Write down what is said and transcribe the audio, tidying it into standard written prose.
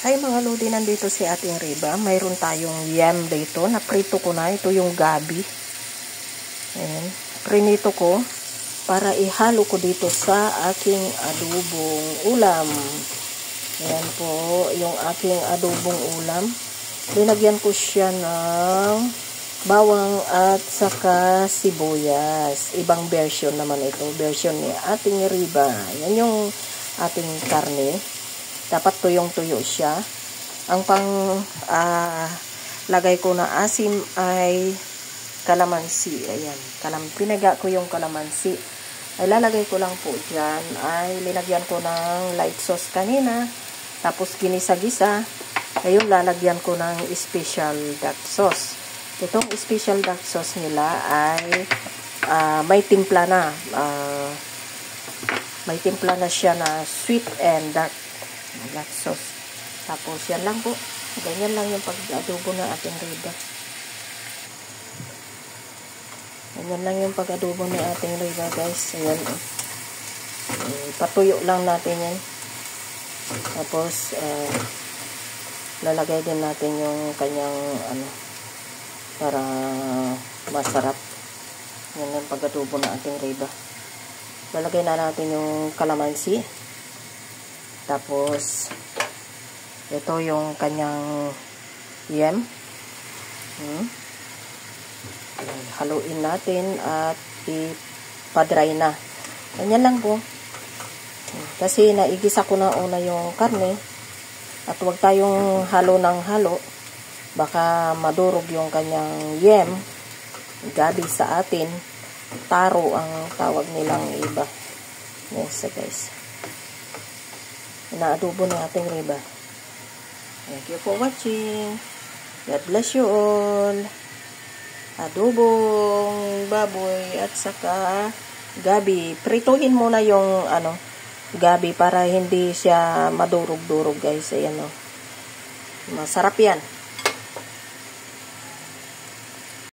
Hi mga lodi, nandito si ating Riba. Mayroon tayong yam dito. Naprito ko na. Ito yung gabi. Ayan. Prinito ko para ihalo ko dito sa aking adobong ulam. Ayan po yung aking adobong ulam. Linagyan ko siya ng bawang at saka sibuyas. Ibang version naman ito. Version ni ating Riba. Yan yung ating karne. Dapat tuyong-tuyo siya. Ang lagay ko na asim ay kalamansi. Ayan. Pinaga ko yung kalamansi. Ay lalagay ko lang po dyan. Ay linagyan ko ng light sauce kanina. Tapos ginisa-gisa. Ayun, lalagyan ko ng special dark sauce. Itong special dark sauce nila ay may timpla na. May timpla na siya na sweet and dark sauce. Tapos yan lang po. Ganyan lang yung pag-adobo ng ating Riba. Ganyan lang yung pag-adobo ng ating Riba, guys. Ayan. Patuyo lang natin yan. Tapos lalagay din natin yung kanyang para masarap. Yan yung pag-adobo ng ating Riba. Lalagay na natin yung kalamansi. Tapos, ito yung kanyang yam. Haluin natin at ipadry na. Ganyan lang po. Kasi naigisa ko na una yung karne. At huwag tayong halo ng halo. Baka madurog yung kanyang yam. Gabi sa atin. Taro ang tawag nilang iba. Yes, guys. Inaadobo ng ating Riba. Thank you for watching. God bless you all. Adobong baboy at saka gabi. Prituhin muna yung gabi para hindi siya madurog-durog, guys. Ayan o. Masarap yan.